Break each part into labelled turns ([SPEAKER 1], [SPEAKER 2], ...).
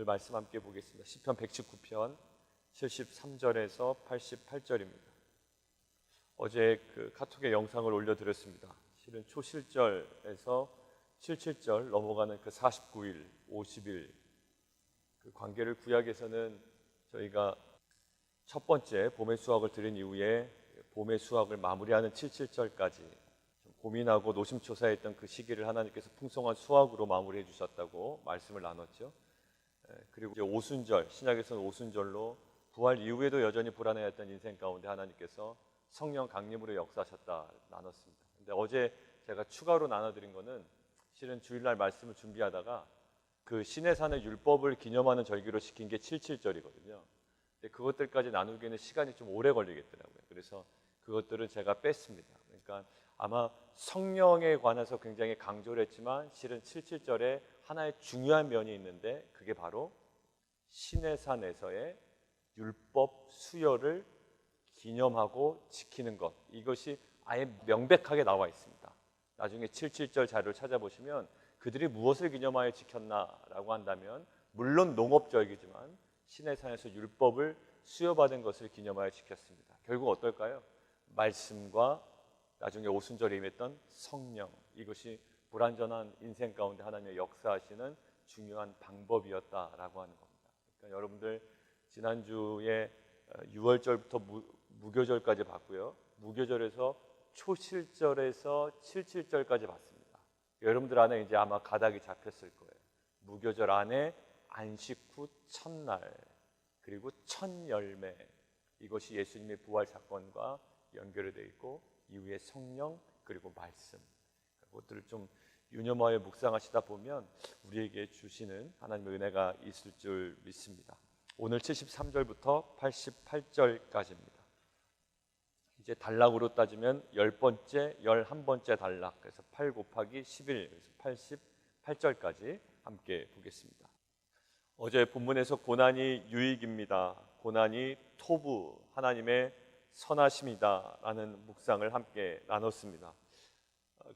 [SPEAKER 1] 오늘 말씀 함께 보겠습니다. 시편 119편 73절에서 88절입니다. 어제 그 카톡에 영상을 올려드렸습니다. 실은 초실절에서 77절 넘어가는 그 49일, 50일 그 관계를 구약에서는 저희가 첫 번째 봄의 수확을 드린 이후에 봄의 수확을 마무리하는 77절까지 고민하고 노심초사했던 그 시기를 하나님께서 풍성한 수확으로 마무리해 주셨다고 말씀을 나눴죠. 그리고 이제 오순절, 신약에서는 오순절로 부활 이후에도 여전히 불안해했던 인생 가운데 하나님께서 성령 강림으로 역사하셨다 나눴습니다. 근데 어제 제가 추가로 나눠드린 거는 실은 주일날 말씀을 준비하다가 그 시내산의 율법을 기념하는 절기로 시킨 게 77절이거든요. 근데 그것들까지 나누기에는 시간이 좀 오래 걸리겠더라고요. 그래서 그것들은 제가 뺐습니다. 그러니까 아마 성령에 관해서 굉장히 강조를 했지만 실은 77절에 하나의 중요한 면이 있는데 그게 바로 시내산에서의 율법 수여를 기념하고 지키는 것, 이것이 아예 명백하게 나와 있습니다. 나중에 77절 자료를 찾아보시면 그들이 무엇을 기념하여 지켰나라고 한다면 물론 농업절기지만 시내산에서 율법을 수여받은 것을 기념하여 지켰습니다. 결국 어떨까요? 말씀과 나중에 오순절에 임했던 성령, 이것이 불완전한 인생 가운데 하나님의 역사하시는 중요한 방법이었다라고 하는 겁니다. 그러니까 여러분들 지난주에 6월절부터 무교절까지 봤고요. 무교절에서 초실절에서 77절까지 봤습니다. 여러분들 안에 이제 아마 가닥이 잡혔을 거예요. 무교절 안에 안식 후 첫날 그리고 첫 열매, 이것이 예수님의 부활 사건과 연결이 되어 있고 이후에 성령 그리고 말씀, 그것들을 좀 유념하여 묵상하시다 보면 우리에게 주시는 하나님의 은혜가 있을 줄 믿습니다. 오늘 73절부터 88절까지입니다. 이제 단락으로 따지면 10번째, 11번째 단락, 그래서 8 곱하기 11, 그래서 88절까지 함께 보겠습니다. 어제 본문에서 고난이 유익입니다, 고난이 토부, 하나님의 선하심이다 라는 묵상을 함께 나눴습니다.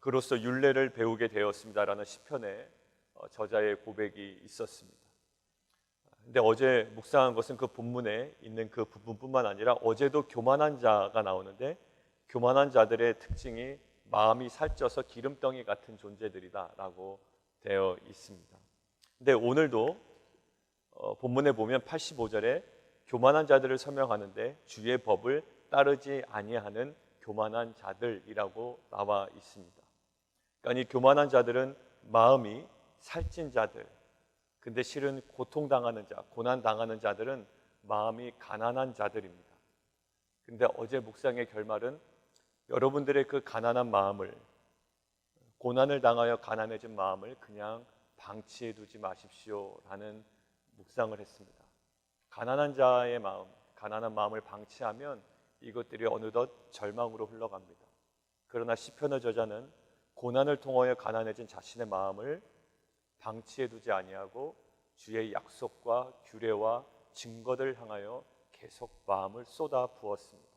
[SPEAKER 1] 그로써 율례를 배우게 되었습니다 라는 시편의 저자의 고백이 있었습니다. 근데 어제 묵상한 것은 그 본문에 있는 그 부분뿐만 아니라 어제도 교만한 자가 나오는데 교만한 자들의 특징이 마음이 살쪄서 기름덩이 같은 존재들이다 라고 되어 있습니다. 근데 오늘도 본문에 보면 85절에 교만한 자들을 설명하는데 주의 법을 따르지 아니하는 교만한 자들이라고 나와 있습니다. 그러니까 이 교만한 자들은 마음이 살찐 자들, 근데 실은 고통당하는 자, 고난당하는 자들은 마음이 가난한 자들입니다. 근데 어제 묵상의 결말은 여러분들의 그 가난한 마음을, 고난을 당하여 가난해진 마음을 그냥 방치해 두지 마십시오 라는 묵상을 했습니다. 가난한 자의 마음, 가난한 마음을 방치하면 이것들이 어느덧 절망으로 흘러갑니다. 그러나 시편의 저자는 고난을 통하여 가난해진 자신의 마음을 방치해 두지 아니하고 주의 약속과 규례와 증거들 향하여 계속 마음을 쏟아 부었습니다.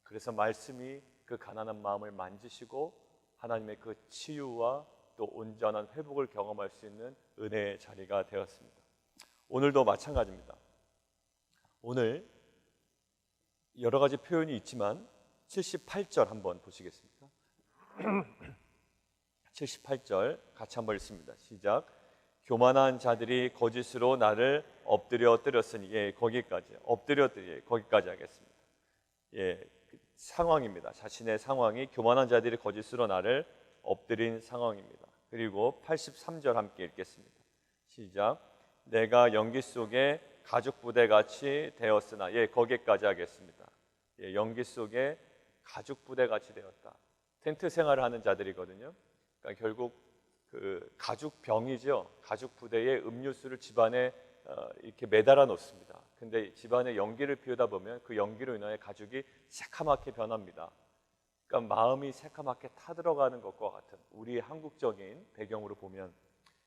[SPEAKER 1] 그래서 말씀이 그 가난한 마음을 만지시고 하나님의 그 치유와 또 온전한 회복을 경험할 수 있는 은혜의 자리가 되었습니다. 오늘도 마찬가지입니다. 오늘 여러 가지 표현이 있지만 78절 한번 보시겠습니까? 78절 같이 한번 읽습니다. 시작. 교만한 자들이 거짓으로 나를 엎드려 뜨렸으니, 예, 거기까지 엎드려 뜨리, 거기까지 하겠습니다. 예, 상황입니다. 자신의 상황이 교만한 자들이 거짓으로 나를 엎드린 상황입니다. 그리고 83절 함께 읽겠습니다. 시작. 내가 연기 속에 가죽 부대 같이 되었으나, 예, 거기까지 하겠습니다. 예, 연기 속에 가죽 부대 같이 되었다. 텐트 생활을 하는 자들이거든요. 그러니까 결국 그 가죽 병이죠. 가죽 부대에 음료수를 집안에 이렇게 매달아 놓습니다. 근데 집안에 연기를 피우다 보면 그 연기로 인하여 가죽이 새카맣게 변합니다. 그러니까 마음이 새카맣게 타들어가는 것과 같은 우리 한국적인 배경으로 보면,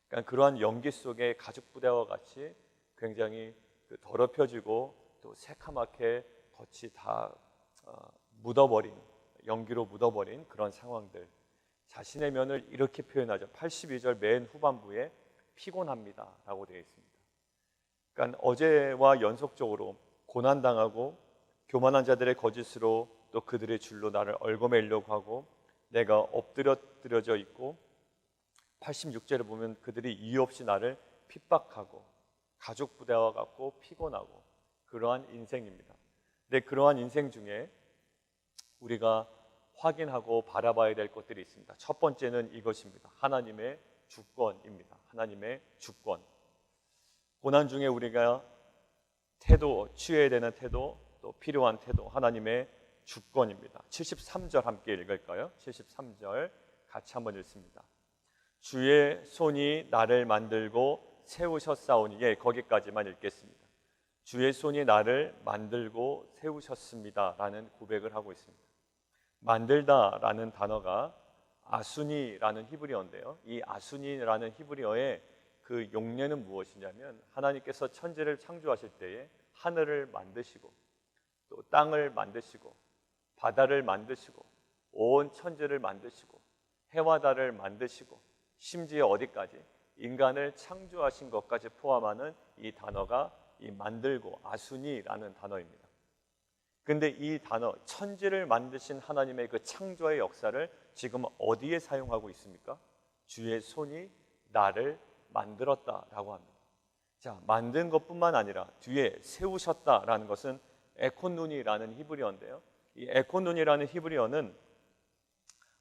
[SPEAKER 1] 그러니까 그러한 연기 속에 가죽 부대와 같이 굉장히 더럽혀지고 또 새카맣게 겉이 다 묻어버린, 연기로 묻어버린 그런 상황들, 자신의 면을 이렇게 표현하죠. 82절 맨 후반부에 피곤합니다 라고 되어 있습니다. 그러니까 어제와 연속적으로 고난당하고 교만한 자들의 거짓으로 또 그들의 줄로 나를 얽어매려고 하고 내가 엎드려져 있고 86절에 보면 그들이 이유 없이 나를 핍박하고 가족 부대와 같고 피곤하고 그러한 인생입니다. 근데 그러한 인생 중에 우리가 확인하고 바라봐야 될 것들이 있습니다. 첫 번째는 이것입니다. 하나님의 주권입니다. 하나님의 주권. 고난 중에 우리가 태도, 취해야 되는 태도, 또 필요한 태도, 하나님의 주권입니다. 73절 함께 읽을까요? 73절 같이 한번 읽습니다. 주의 손이 나를 만들고 세우셨사오니, 예, 거기까지만 읽겠습니다. 주의 손이 나를 만들고 세우셨습니다 라는 고백을 하고 있습니다. 만들다 라는 단어가 아수니라는 히브리어인데요, 이 아수니라는 히브리어의 그 용례는 무엇이냐면 하나님께서 천지를 창조하실 때에 하늘을 만드시고 또 땅을 만드시고 바다를 만드시고 온 천지를 만드시고 해와 달을 만드시고 심지어 어디까지 인간을 창조하신 것까지 포함하는 이 단어가 이 만들고 아수니라는 단어입니다. 근데 이 단어 천지를 만드신 하나님의 그 창조의 역사를 지금 어디에 사용하고 있습니까? 주의 손이 나를 만들었다라고 합니다. 자, 만든 것뿐만 아니라 뒤에 세우셨다라는 것은 에콘눈이라는 히브리어인데요, 이 에콘눈이라는 히브리어는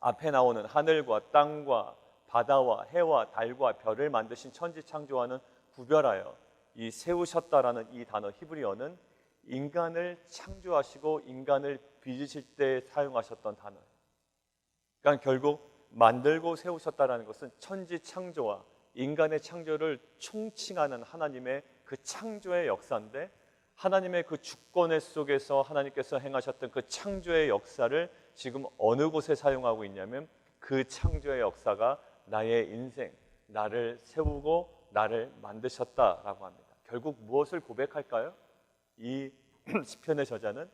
[SPEAKER 1] 앞에 나오는 하늘과 땅과 바다와 해와 달과 별을 만드신 천지 창조와는 구별하여 이 세우셨다라는 이 단어 히브리어는 인간을 창조하시고 인간을 빚으실 때 사용하셨던 단어예요. 그러니까 결국 만들고 세우셨다라는 것은 천지 창조와 인간의 창조를 총칭하는 하나님의 그 창조의 역사인데, 하나님의 그 주권의 속에서 하나님께서 행하셨던 그 창조의 역사를 지금 어느 곳에 사용하고 있냐면 그 창조의 역사가 나의 인생, 나를 세우고 나를 만드셨다라고 합니다. 결국 무엇을 고백할까요? 이 시편의 저자는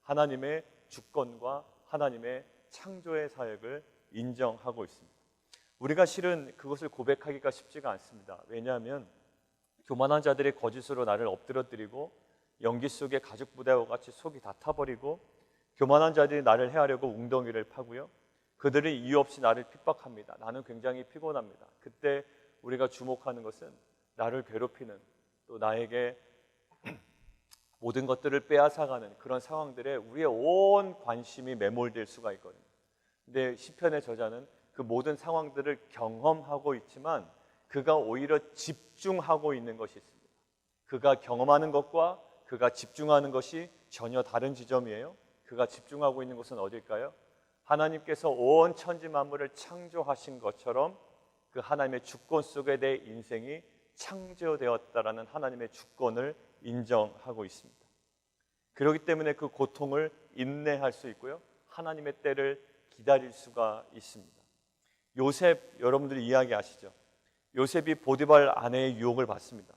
[SPEAKER 1] 하나님의 주권과 하나님의 창조의 사역을 인정하고 있습니다. 우리가 실은 그것을 고백하기가 쉽지가 않습니다. 왜냐하면 교만한 자들이 거짓으로 나를 엎드러뜨리고 연기 속에 가죽 부대와 같이 속이 다 타버리고 교만한 자들이 나를 해하려고 웅덩이를 파고요, 그들이 이유 없이 나를 핍박합니다. 나는 굉장히 피곤합니다. 그때 우리가 주목하는 것은 나를 괴롭히는, 또 나에게 모든 것들을 빼앗아가는 그런 상황들에 우리의 온 관심이 매몰될 수가 있거든요. 근데 시편의 저자는 그 모든 상황들을 경험하고 있지만 그가 오히려 집중하고 있는 것이 있습니다. 그가 경험하는 것과 그가 집중하는 것이 전혀 다른 지점이에요. 그가 집중하고 있는 것은 어딜까요? 하나님께서 온 천지 만물을 창조하신 것처럼 그 하나님의 주권 속에 내 인생이 창조되었다라는 하나님의 주권을 인정하고 있습니다. 그렇기 때문에 그 고통을 인내할 수 있고요, 하나님의 때를 기다릴 수가 있습니다. 요셉, 여러분들이 이야기하시죠? 요셉이 보디발 아내의 유혹을 받습니다.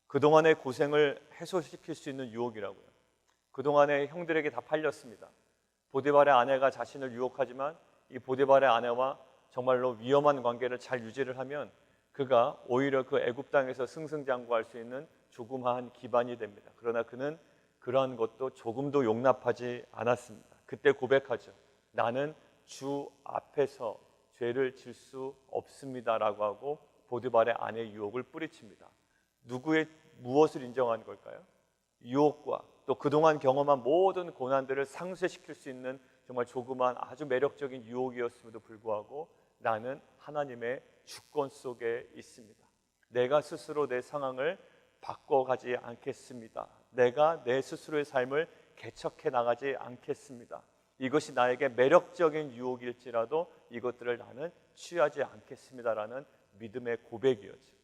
[SPEAKER 1] 그동안의 고생을 해소시킬 수 있는 유혹이라고요. 그동안에 형들에게 다 팔렸습니다. 보디발의 아내가 자신을 유혹하지만 이 보디발의 아내와 정말로 위험한 관계를 잘 유지를 하면 그가 오히려 그 애굽 땅에서 승승장구할 수 있는 조그마한 기반이 됩니다. 그러나 그는 그러한 것도 조금도 용납하지 않았습니다. 그때 고백하죠. 나는 주 앞에서 죄를 질 수 없습니다라고 하고 보디발의 아내의 유혹을 뿌리칩니다. 누구의 무엇을 인정한 걸까요? 유혹과 또 그동안 경험한 모든 고난들을 상쇄시킬 수 있는 정말 조그만 아주 매력적인 유혹이었음에도 불구하고 나는 하나님의 주권 속에 있습니다. 내가 스스로 내 상황을 바꿔가지 않겠습니다. 내가 내 스스로의 삶을 개척해 나가지 않겠습니다. 이것이 나에게 매력적인 유혹일지라도 이것들을 나는 취하지 않겠습니다라는 믿음의 고백이었죠.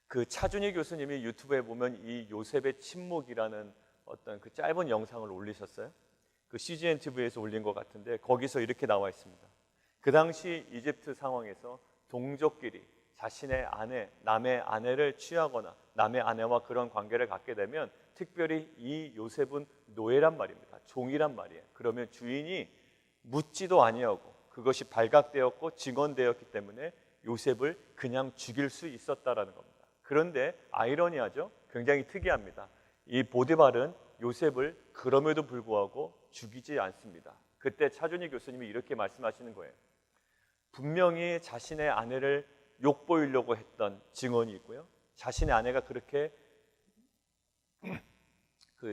[SPEAKER 1] 그 차준희 교수님이 유튜브에 보면 이 요셉의 침묵이라는 어떤 그 짧은 영상을 올리셨어요. 그 CGN TV에서 올린 것 같은데 거기서 이렇게 나와 있습니다. 그 당시 이집트 상황에서 동족끼리 자신의 아내, 남의 아내를 취하거나 남의 아내와 그런 관계를 갖게 되면 특별히 이 요셉은 노예란 말입니다. 종이란 말이에요. 그러면 주인이 묻지도 아니하고 그것이 발각되었고 증언되었기 때문에 요셉을 그냥 죽일 수 있었다라는 겁니다. 그런데 아이러니하죠? 굉장히 특이합니다. 이 보디발은 요셉을 그럼에도 불구하고 죽이지 않습니다. 그때 차준희 교수님이 이렇게 말씀하시는 거예요. 분명히 자신의 아내를 욕보이려고 했던 증언이 있고요. 자신의 아내가 그렇게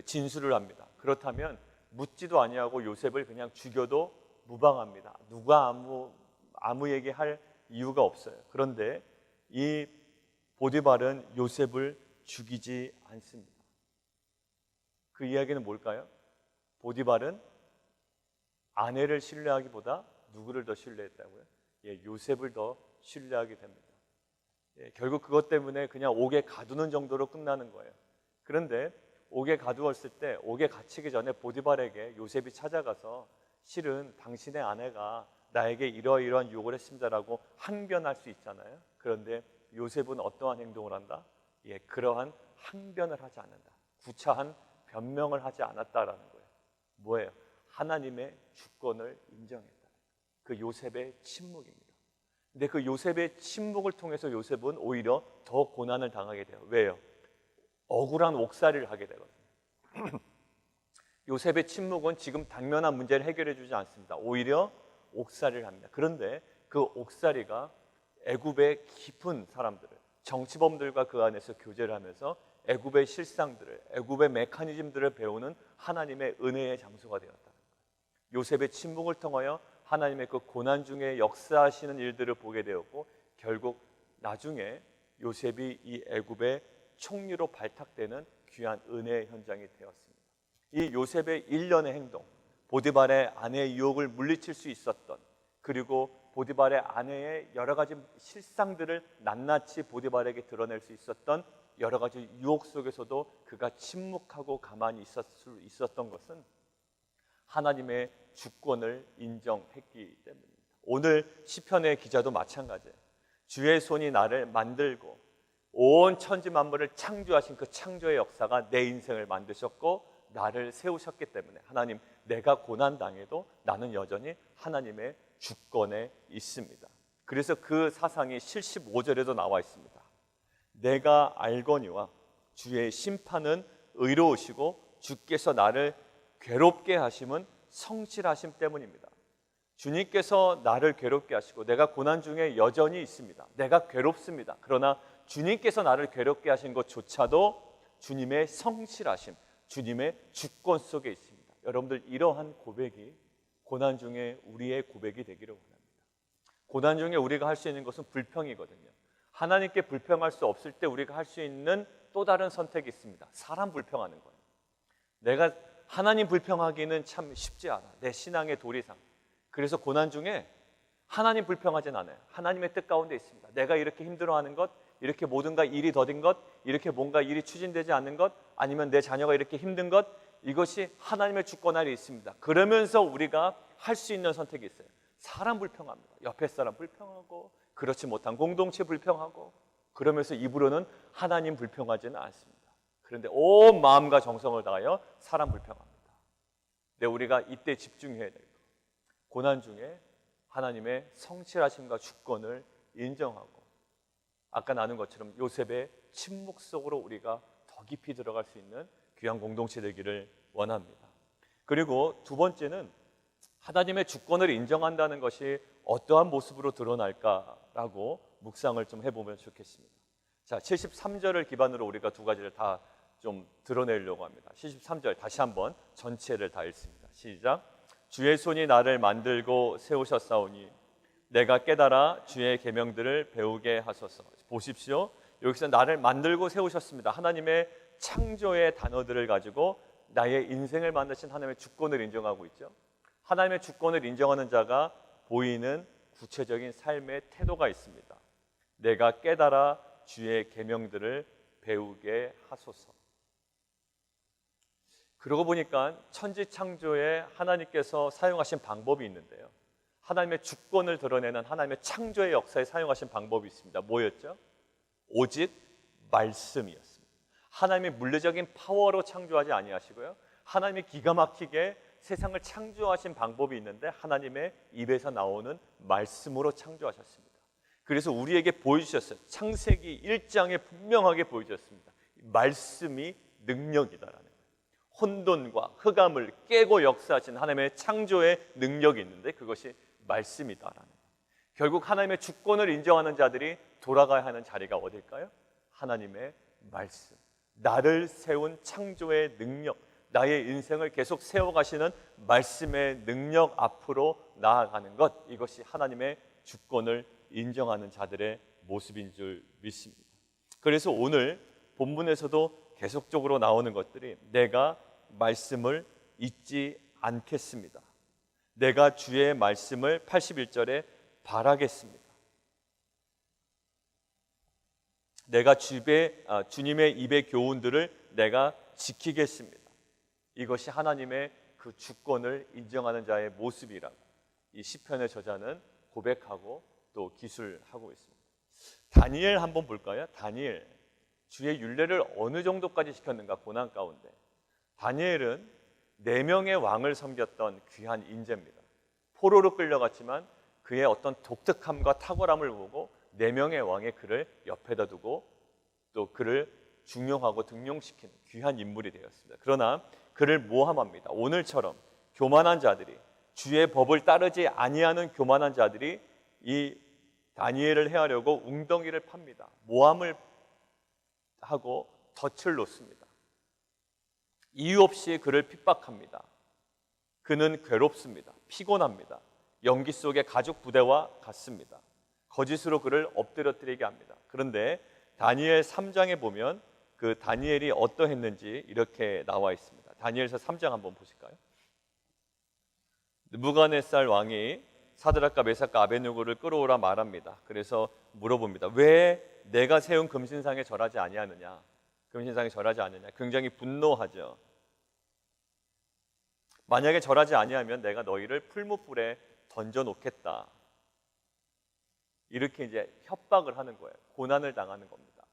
[SPEAKER 1] 진술을 합니다. 그렇다면 묻지도 아니하고 요셉을 그냥 죽여도 무방합니다. 누가 아무 얘기할 이유가 없어요. 그런데 이 보디발은 요셉을 죽이지 않습니다. 그 이야기는 뭘까요? 보디발은 아내를 신뢰하기보다 누구를 더 신뢰했다고요? 요셉을 더 신뢰하게 됩니다. 결국 그것 때문에 그냥 옥에 가두는 정도로 끝나는 거예요. 그런데 옥에 가두었을 때 옥에 갇히기 전에 보디발에게 요셉이 찾아가서 실은 당신의 아내가 나에게 이러이러한 유혹을 했습니다라고 항변할 수 있잖아요. 그런데 요셉은 어떠한 행동을 한다? 그러한 항변을 하지 않는다. 구차한 변명을 하지 않았다라는 거예요. 뭐예요? 하나님의 주권을 인정했다. 그 요셉의 침묵입니다. 근데 그 요셉의 침묵을 통해서 요셉은 오히려 더 고난을 당하게 돼요. 왜요? 억울한 옥살이를 하게 되거든요. 요셉의 침묵은 지금 당면한 문제를 해결해 주지 않습니다. 오히려 옥살이를 합니다. 그런데 그 옥살이가 애굽의 깊은 사람들을, 정치범들과 그 안에서 교제를 하면서 애굽의 실상들을, 애굽의 메커니즘들을 배우는 하나님의 은혜의 장소가 되었다는 거예요. 요셉의 침묵을 통하여 하나님의 그 고난 중에 역사하시는 일들을 보게 되었고, 결국 나중에 요셉이 이 애굽의 총리로 발탁되는 귀한 은혜의 현장이 되었습니다. 이 요셉의 일련의 행동, 보디발의 아내의 유혹을 물리칠 수 있었던, 그리고 보디발의 아내의 여러 가지 실상들을 낱낱이 보디발에게 드러낼 수 있었던 여러 가지 유혹 속에서도 그가 침묵하고 가만히 있었던 것은 하나님의 주권을 인정했기 때문입니다. 오늘 시편의 기자도 마찬가지예요. 주의 손이 나를 만들고 온 천지 만물을 창조하신 그 창조의 역사가 내 인생을 만드셨고 나를 세우셨기 때문에 하나님, 내가 고난당해도 나는 여전히 하나님의 주권에 있습니다. 그래서 그 사상이 75절에도 나와 있습니다. 내가 알거니와 주의 심판은 의로우시고 주께서 나를 괴롭게 하심은 성실하심 때문입니다. 주님께서 나를 괴롭게 하시고 내가 고난 중에 여전히 있습니다. 내가 괴롭습니다. 그러나 주님께서 나를 괴롭게 하신 것조차도 주님의 성실하심, 주님의 주권 속에 있습니다. 여러분들, 이러한 고백이 고난 중에 우리의 고백이 되기를 원합니다. 고난 중에 우리가 할 수 있는 것은 불평이거든요. 하나님께 불평할 수 없을 때 우리가 할 수 있는 또 다른 선택이 있습니다. 사람 불평하는 거예요. 내가 하나님 불평하기는 참 쉽지 않아. 내 신앙의 도리상. 그래서 고난 중에 하나님 불평하진 않아요. 하나님의 뜻 가운데 있습니다. 내가 이렇게 힘들어하는 것, 이렇게 모든가 일이 더딘 것, 이렇게 뭔가 일이 추진되지 않는 것, 아니면 내 자녀가 이렇게 힘든 것, 이것이 하나님의 주권 아래 있습니다. 그러면서 우리가 할 수 있는 선택이 있어요. 사람 불평합니다. 옆에 사람 불평하고, 그렇지 못한 공동체 불평하고, 그러면서 입으로는 하나님 불평하지는 않습니다. 그런데 온 마음과 정성을 다하여 사람 불평합니다. 근데 우리가 이때 집중해야 될 것, 고난 중에 하나님의 성실하심과 주권을 인정하고, 아까 나눈 것처럼 요셉의 침묵 속으로 우리가 더 깊이 들어갈 수 있는 귀한 공동체 되기를 원합니다. 그리고 두 번째는 하나님의 주권을 인정한다는 것이 어떠한 모습으로 드러날까라고 묵상을 좀 해보면 좋겠습니다. 자, 73절을 기반으로 우리가 두 가지를 다 좀 드러내려고 합니다. 73절 다시 한번 전체를 다 읽습니다. 시작. 주의 손이 나를 만들고 세우셨사오니 내가 깨달아 주의 계명들을 배우게 하소서. 보십시오. 여기서 나를 만들고 세우셨습니다. 하나님의 창조의 단어들을 가지고 나의 인생을 만드신 하나님의 주권을 인정하고 있죠. 하나님의 주권을 인정하는 자가 보이는 구체적인 삶의 태도가 있습니다. 내가 깨달아 주의 계명들을 배우게 하소서. 그러고 보니까 천지 창조에 하나님께서 사용하신 방법이 있는데요. 하나님의 주권을 드러내는 하나님의 창조의 역사에 사용하신 방법이 있습니다. 뭐였죠? 오직 말씀이었습니다. 하나님의 물리적인 파워로 창조하지 아니하시고요. 하나님이 기가 막히게 세상을 창조하신 방법이 있는데 하나님의 입에서 나오는 말씀으로 창조하셨습니다. 그래서 우리에게 보여주셨어요. 창세기 1장에 분명하게 보여주셨습니다. 말씀이 능력이다라는 거예요. 혼돈과 흑암을 깨고 역사하신 하나님의 창조의 능력이 있는데 그것이 말씀이다라는 거예요. 결국 하나님의 주권을 인정하는 자들이 돌아가야 하는 자리가 어딜까요? 하나님의 말씀. 나를 세운 창조의 능력, 나의 인생을 계속 세워가시는 말씀의 능력 앞으로 나아가는 것, 이것이 하나님의 주권을 인정하는 자들의 모습인 줄 믿습니다. 그래서 오늘 본문에서도 계속적으로 나오는 것들이 내가 말씀을 잊지 않겠습니다. 내가 주의 말씀을 81절에 바라겠습니다. 내가 주님의 입의 교훈들을 내가 지키겠습니다. 이것이 하나님의 그 주권을 인정하는 자의 모습이라고 이 시편의 저자는 고백하고 또 기술하고 있습니다. 다니엘 한번 볼까요? 다니엘, 주의 율례를 어느 정도까지 지켰는가 고난 가운데. 다니엘은 4명의 왕을 섬겼던 귀한 인재입니다. 포로로 끌려갔지만 그의 어떤 독특함과 탁월함을 보고 4명의 왕의 그를 옆에다 두고 또 그를 중용하고 등용시키는 귀한 인물이 되었습니다. 그러나 그를 모함합니다. 오늘처럼 교만한 자들이, 주의 법을 따르지 아니하는 교만한 자들이 이 다니엘을 해하려고 웅덩이를 팝니다. 모함을 하고 덫을 놓습니다. 이유 없이 그를 핍박합니다. 그는 괴롭습니다. 피곤합니다. 연기 속의 가죽 부대와 같습니다. 거짓으로 그를 엎드려뜨리게 합니다. 그런데 다니엘 3장에 보면 그 다니엘이 어떠했는지 이렇게 나와 있습니다. 다니엘서 3장 한번 보실까요? 느부갓네살 왕이 사드락과 메삭과 아벳느고를 끌어오라 말합니다. 그래서 물어봅니다. 왜 내가 세운 금신상에 절하지 아니하느냐? 금신상에 절하지 않느냐? 굉장히 분노하죠. 만약에 절하지 아니하면 내가 너희를 풀무불에 던져놓겠다. 이렇게 이제 협박을 하는 거예요. 고난을 당하는 겁니다.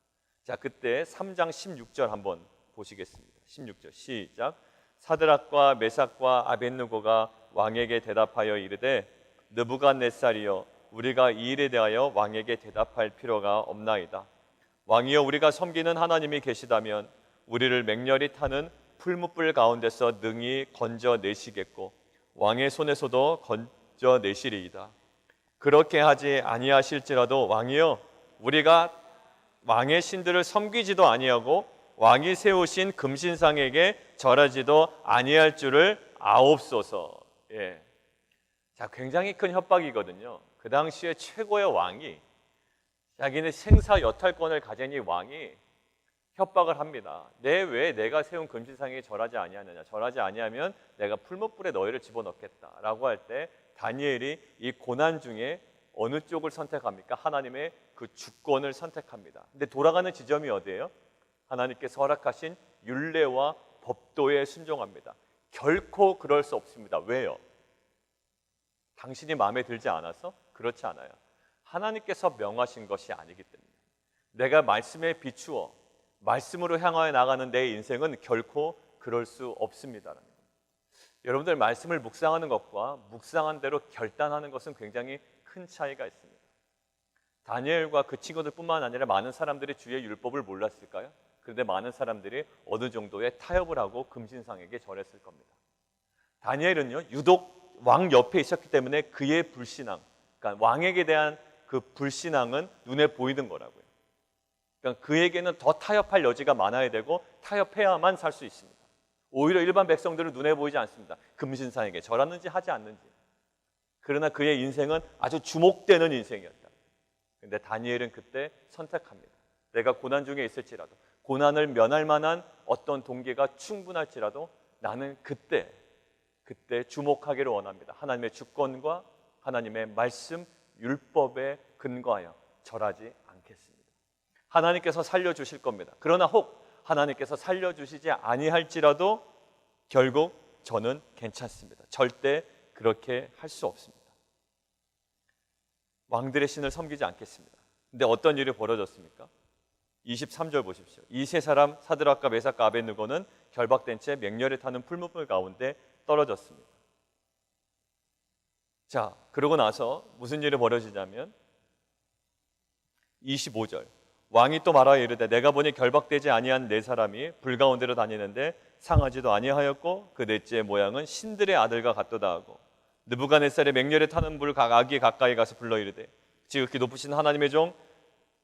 [SPEAKER 1] 자, 그때 3장 16절 한번 보시겠습니다. 16절 시작. 사드락과 메삭과 아벳느고가 왕에게 대답하여 이르되 느부갓네살이여 우리가 이 일에 대하여 왕에게 대답할 필요가 없나이다. 왕이여 우리가 섬기는 하나님이 계시다면 우리를 맹렬히 타는 풀무불 가운데서 능히 건져내시겠고 왕의 손에서도 건져내시리이다. 그렇게 하지 아니하실지라도 왕이여 우리가 왕의 신들을 섬기지도 아니하고 왕이 세우신 금신상에게 절하지도 아니할 줄을 아옵소서. 예. 자, 굉장히 큰 협박이거든요. 그 당시에 최고의 왕이 자기는 생사 여탈권을 가진 이 왕이 협박을 합니다. 왜 내가 세운 금신상에 절하지 아니하느냐? 절하지 아니하면 내가 풀무불에 너희를 집어넣겠다라고 할 때 다니엘이 이 고난 중에 어느 쪽을 선택합니까? 하나님의 그 주권을 선택합니다. 근데 돌아가는 지점이 어디예요? 하나님께서 허락하신 율례와 법도에 순종합니다. 결코 그럴 수 없습니다. 왜요? 당신이 마음에 들지 않아서? 그렇지 않아요. 하나님께서 명하신 것이 아니기 때문에 내가 말씀에 비추어 말씀으로 향하여 나가는 내 인생은 결코 그럴 수 없습니다. 여러분들 말씀을 묵상하는 것과 묵상한 대로 결단하는 것은 굉장히 큰 차이가 있습니다. 다니엘과 그 친구들뿐만 아니라 많은 사람들이 주의 율법을 몰랐을까요? 그런데 많은 사람들이 어느 정도의 타협을 하고 금신상에게 절했을 겁니다. 다니엘은요 유독 왕 옆에 있었기 때문에 그의 불신앙, 그러니까 왕에게 대한 그 불신앙은 눈에 보이는 거라고요. 그러니까 그에게는 더 타협할 여지가 많아야 되고 타협해야만 살 수 있습니다. 오히려 일반 백성들은 눈에 보이지 않습니다. 금신상에게 절하는지 하지 않는지. 그러나 그의 인생은 아주 주목되는 인생이었다. 그런데 다니엘은 그때 선택합니다. 내가 고난 중에 있을지라도 고난을 면할 만한 어떤 동기가 충분할지라도 나는 그때 주목하기를 원합니다. 하나님의 주권과 하나님의 말씀, 율법에 근거하여 절하지 않겠습니다. 하나님께서 살려주실 겁니다. 그러나 혹 하나님께서 살려주시지 아니할지라도 결국 저는 괜찮습니다. 절대 그렇게 할 수 없습니다. 왕들의 신을 섬기지 않겠습니다. 근데 어떤 일이 벌어졌습니까? 23절 보십시오. 이 세 사람 사드락과 메삭과 아벳느고는 결박된 채 맹렬히 타는 풀무불 가운데 떨어졌습니다. 자, 그러고 나서 무슨 일이 벌어지냐면 25절 왕이 또 말하여 이르되 내가 보니 결박되지 아니한 네 사람이 불 가운데로 다니는데 상하지도 아니하였고 그 넷째의 모양은 신들의 아들과 같도다 하고 느부갓네살의 맹렬에 타는 불 아기 가까이 가서 불러 이르되 지극히 높으신 하나님의 종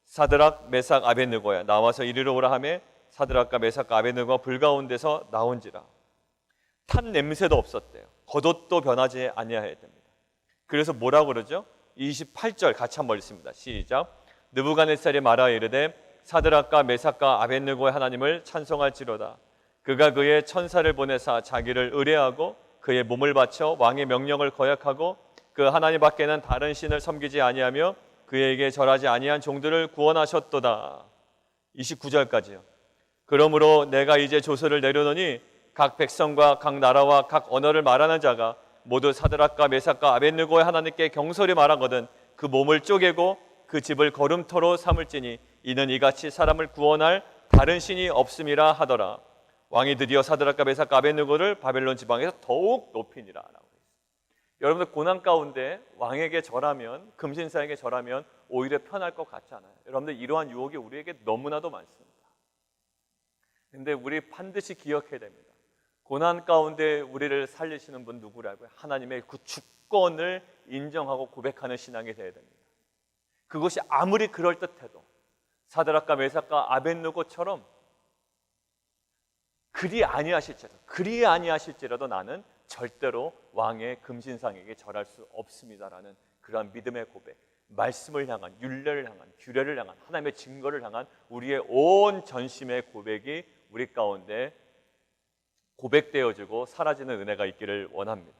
[SPEAKER 1] 사드락 메삭 아벳느고야 나와서 이리로 오라 하매 사드락과 메삭과 아벳느고가 불 가운데서 나온지라. 탄 냄새도 없었대요. 겉옷도 변하지 아니하여야 됩니다. 그래서 뭐라고 그러죠? 28절 같이 한번 읽습니다. 시작. 느부갓네살이 말하여 이르되 사드락과 메삭과 아벳느고의 하나님을 찬송할지로다. 그가 그의 천사를 보내사 자기를 의뢰하고 그의 몸을 바쳐 왕의 명령을 거역하고 그 하나님 밖에는 다른 신을 섬기지 아니하며 그에게 절하지 아니한 종들을 구원하셨도다. 29절까지요. 그러므로 내가 이제 조서를 내려놓으니 각 백성과 각 나라와 각 언어를 말하는 자가 모두 사드락과 메삭과 아벳느고의 하나님께 경솔히 말하거든 그 몸을 쪼개고 그 집을 거름터로 삼을지니 이는 이같이 사람을 구원할 다른 신이 없음이라 하더라. 왕이 드디어 사드락과 메삭과 아벳느고를 바벨론 지방에서 더욱 높이니라. 여러분들 고난 가운데 왕에게 절하면, 금신상에게 절하면 오히려 편할 것 같지 않아요? 여러분들 이러한 유혹이 우리에게 너무나도 많습니다. 근데 우리 반드시 기억해야 됩니다. 고난 가운데 우리를 살리시는 분 누구라고요? 하나님의 그 주권을 인정하고 고백하는 신앙이 되어야 됩니다. 그것이 아무리 그럴듯해도 사드락과 메삭과 아벳느고처럼 그리 아니하실지라도 나는 절대로 왕의 금신상에게 절할 수 없습니다라는 그러한 믿음의 고백, 말씀을 향한, 율례를 향한, 규례를 향한, 하나님의 증거를 향한 우리의 온 전심의 고백이 우리 가운데 고백되어지고 사라지는 은혜가 있기를 원합니다.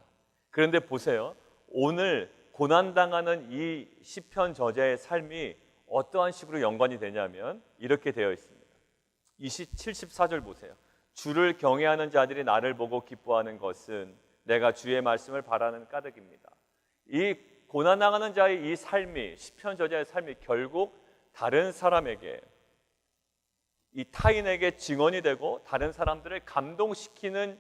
[SPEAKER 1] 그런데 보세요. 오늘 고난당하는 이 시편 저자의 삶이 어떠한 식으로 연관이 되냐면 이렇게 되어 있습니다. 74절 보세요. 주를 경외하는 자들이 나를 보고 기뻐하는 것은 내가 주의 말씀을 바라는 까닭입니다. 이 고난당하는 자의 이 삶이, 시편 저자의 삶이 결국 다른 사람에게, 이 타인에게 증언이 되고 다른 사람들을 감동시키는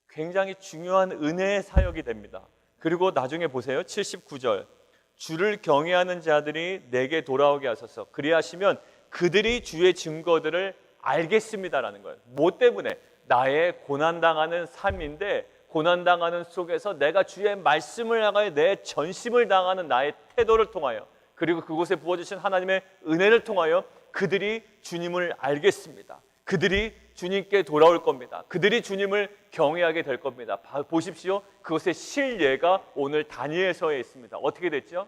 [SPEAKER 1] 굉장히 중요한 은혜의 사역이 됩니다. 그리고 나중에 보세요. 79절 주를 경외하는 자들이 내게 돌아오게 하소서. 그리하시면 그들이 주의 증거들을 알겠습니다라는 거예요. 뭐 때문에? 나의 고난당하는 삶인데 고난당하는 속에서 내가 주의 말씀을 향하여 내 전심을 당하는 나의 태도를 통하여 그리고 그곳에 부어주신 하나님의 은혜를 통하여 그들이 주님을 알겠습니다. 그들이 주님께 돌아올 겁니다. 그들이 주님을 경외하게 될 겁니다. 보십시오. 그것의 실예가 오늘 다니엘서에 있습니다. 어떻게 됐죠?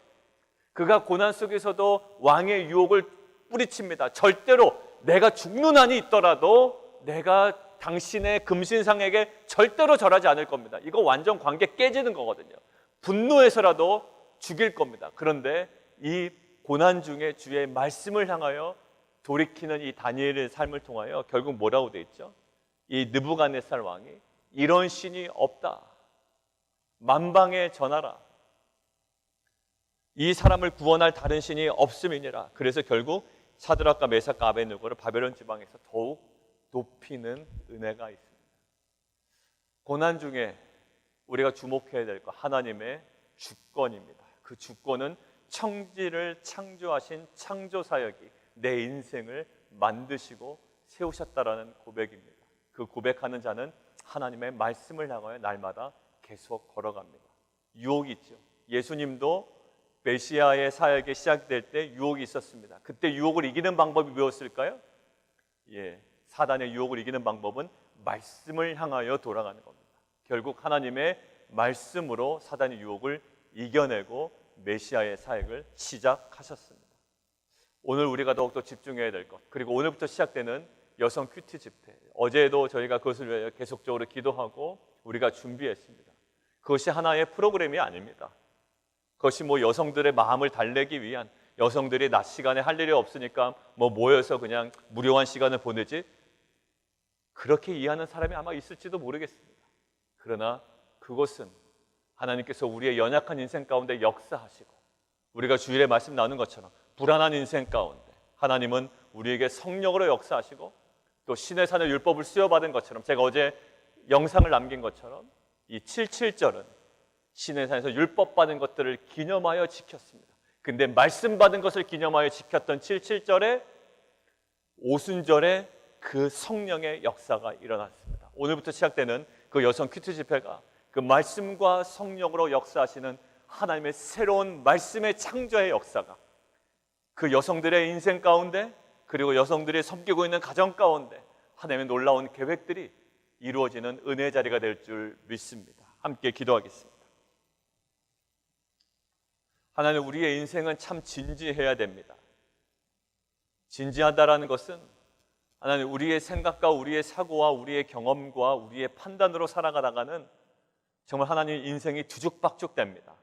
[SPEAKER 1] 그가 고난 속에서도 왕의 유혹을 뿌리칩니다. 절대로 내가 죽는 한이 있더라도 내가 당신의 금신상에게 절대로 절하지 않을 겁니다. 이거 완전 관계 깨지는 거거든요. 분노해서라도 죽일 겁니다. 그런데 이 고난 중에 주의 말씀을 향하여 돌이키는 이 다니엘의 삶을 통하여 결국 뭐라고 돼 있죠? 이 느부갓네살 왕이 이런 신이 없다. 만방에 전하라. 이 사람을 구원할 다른 신이 없음이니라. 그래서 결국 사드락과 메삭과 아벳느고를 바벨론 지방에서 더욱 높이는 은혜가 있습니다. 고난 중에 우리가 주목해야 될 것, 하나님의 주권입니다. 그 주권은 청지를 창조하신 창조사역이 내 인생을 만드시고 세우셨다라는 고백입니다. 그 고백하는 자는 하나님의 말씀을 향하여 날마다 계속 걸어갑니다. 유혹이 있죠. 예수님도 메시아의 사역이 시작될 때 유혹이 있었습니다. 그때 유혹을 이기는 방법이 무엇일까요? 사단의 유혹을 이기는 방법은 말씀을 향하여 돌아가는 겁니다. 결국 하나님의 말씀으로 사단의 유혹을 이겨내고 메시아의 사역을 시작하셨습니다. 오늘 우리가 더욱더 집중해야 될 것, 그리고 오늘부터 시작되는 여성 큐티 집회, 어제도 저희가 그것을 위해 계속적으로 기도하고 우리가 준비했습니다. 그것이 하나의 프로그램이 아닙니다. 그것이 여성들의 마음을 달래기 위한, 여성들이 낮 시간에 할 일이 없으니까 모여서 그냥 무료한 시간을 보내지, 그렇게 이해하는 사람이 아마 있을지도 모르겠습니다. 그러나 그것은 하나님께서 우리의 연약한 인생 가운데 역사하시고 우리가 주일에 말씀 나눈 것처럼 불안한 인생 가운데 하나님은 우리에게 성령으로 역사하시고 또 신의 산의 율법을 수여받은 것처럼, 제가 어제 영상을 남긴 것처럼 이 77절은 신의 산에서 율법 받은 것들을 기념하여 지켰습니다. 근데 말씀 받은 것을 기념하여 지켰던 77절에 오순절에 그 성령의 역사가 일어났습니다. 오늘부터 시작되는 그 여성 큐티 집회가 그 말씀과 성령으로 역사하시는 하나님의 새로운 말씀의 창조의 역사가 그 여성들의 인생 가운데, 그리고 여성들이 섬기고 있는 가정 가운데 하나님의 놀라운 계획들이 이루어지는 은혜의 자리가 될 줄 믿습니다. 함께 기도하겠습니다. 하나님, 우리의 인생은 참 진지해야 됩니다. 진지하다라는 것은 하나님, 우리의 생각과 우리의 사고와 우리의 경험과 우리의 판단으로 살아가다가는 정말 하나님 인생이 뒤죽박죽 됩니다.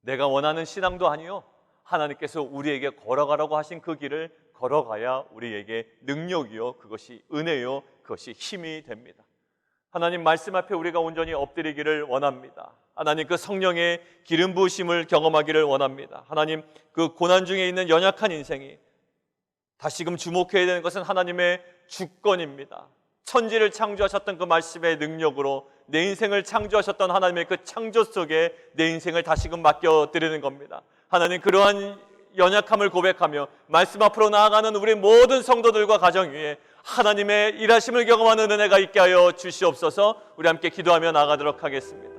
[SPEAKER 1] 내가 원하는 신앙도 아니요, 하나님께서 우리에게 걸어가라고 하신 그 길을 걸어가야 우리에게 능력이요, 그것이 은혜요, 그것이 힘이 됩니다. 하나님 말씀 앞에 우리가 온전히 엎드리기를 원합니다. 하나님 그 성령의 기름 부으심을 경험하기를 원합니다. 하나님 그 고난 중에 있는 연약한 인생이 다시금 주목해야 되는 것은 하나님의 주권입니다. 천지를 창조하셨던 그 말씀의 능력으로 내 인생을 창조하셨던 하나님의 그 창조 속에 내 인생을 다시금 맡겨드리는 겁니다. 하나님, 그러한 연약함을 고백하며 말씀 앞으로 나아가는 우리 모든 성도들과 가정 위에 하나님의 일하심을 경험하는 은혜가 있게 하여 주시옵소서. 우리 함께 기도하며 나아가도록 하겠습니다.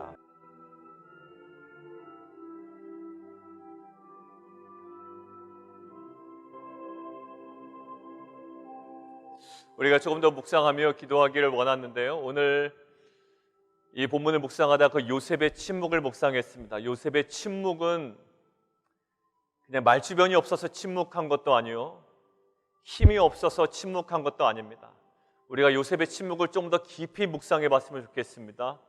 [SPEAKER 1] 우리가 조금 더 묵상하며 기도하기를 원하는데요, 오늘 이 본문을 묵상하다 그 요셉의 침묵을 묵상했습니다. 요셉의 침묵은 그냥 말주변이 없어서 침묵한 것도 아니요, 힘이 없어서 침묵한 것도 아닙니다. 우리가 요셉의 침묵을 좀 더 깊이 묵상해 봤으면 좋겠습니다.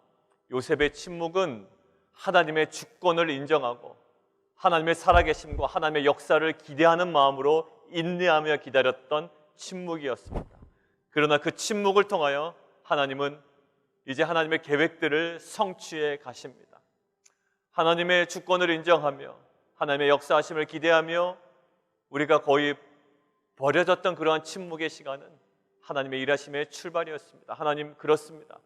[SPEAKER 1] 요셉의 침묵은 하나님의 주권을 인정하고 하나님의 살아계심과 하나님의 역사를 기대하는 마음으로 인내하며 기다렸던 침묵이었습니다. 그러나 그 침묵을 통하여 하나님은 이제 하나님의 계획들을 성취해 가십니다. 하나님의 주권을 인정하며 하나님의 역사하심을 기대하며 우리가 거의 버려졌던 그러한 침묵의 시간은 하나님의 일하심의 출발이었습니다. 하나님, 그렇습니다.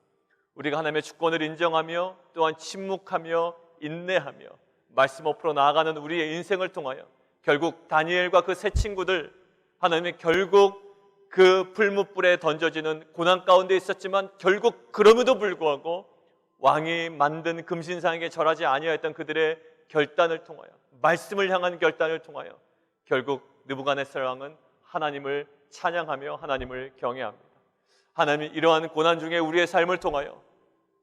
[SPEAKER 1] 우리가 하나님의 주권을 인정하며 또한 침묵하며 인내하며 말씀 앞으로 나아가는 우리의 인생을 통하여 결국 다니엘과 그 세 친구들, 하나님이 결국 그 풀무불에 던져지는 고난 가운데 있었지만 결국 그럼에도 불구하고 왕이 만든 금신상에게 절하지 아니하였던 그들의 결단을 통하여, 말씀을 향한 결단을 통하여 결국 느부갓네살 왕은 하나님을 찬양하며 하나님을 경외합니다. 하나님, 이러한 고난 중에 우리의 삶을 통하여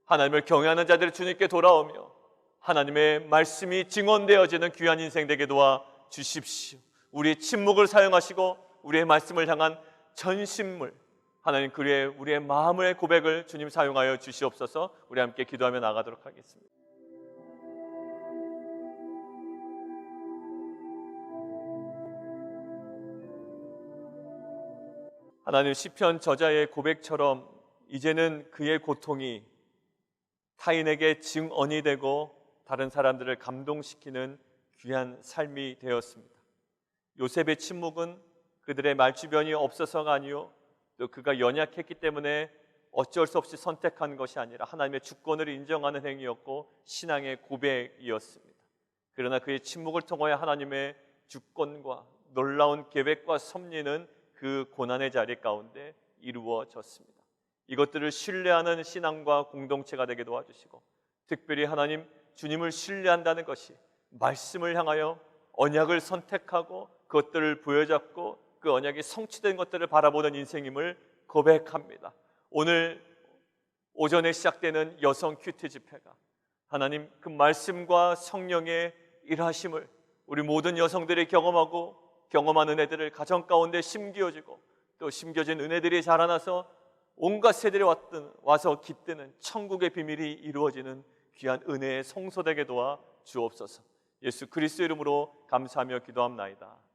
[SPEAKER 1] 하나님을 경외하는 자들이 주님께 돌아오며 하나님의 말씀이 증언되어지는 귀한 인생 되게 도와 주십시오. 우리의 침묵을 사용하시고 우리의 말씀을 향한 전신물, 하나님 그의 우리의 마음의 고백을 주님 사용하여 주시옵소서. 우리 함께 기도하며 나가도록 하겠습니다. 하나님, 시편 저자의 고백처럼 이제는 그의 고통이 타인에게 증언이 되고 다른 사람들을 감동시키는 귀한 삶이 되었습니다. 요셉의 침묵은 그들의 말주변이 없어서가 아니요, 또 그가 연약했기 때문에 어쩔 수 없이 선택한 것이 아니라 하나님의 주권을 인정하는 행위였고 신앙의 고백이었습니다. 그러나 그의 침묵을 통하여 하나님의 주권과 놀라운 계획과 섭리는 그 고난의 자리 가운데 이루어졌습니다. 이것들을 신뢰하는 신앙과 공동체가 되게 도와주시고, 특별히 하나님 주님을 신뢰한다는 것이 말씀을 향하여 언약을 선택하고 그것들을 부여잡고 그 언약이 성취된 것들을 바라보는 인생임을 고백합니다. 오늘 오전에 시작되는 여성 큐티 집회가 하나님 그 말씀과 성령의 일하심을 우리 모든 여성들이 경험하고 경험한 은혜들을 가정 가운데 심겨지고 또 심겨진 은혜들이 자라나서 온갖 세대들이 와서 깃드는 천국의 비밀이 이루어지는 귀한 은혜의 성소되게 도와 주옵소서. 예수 그리스도의 이름으로 감사하며 기도합나이다.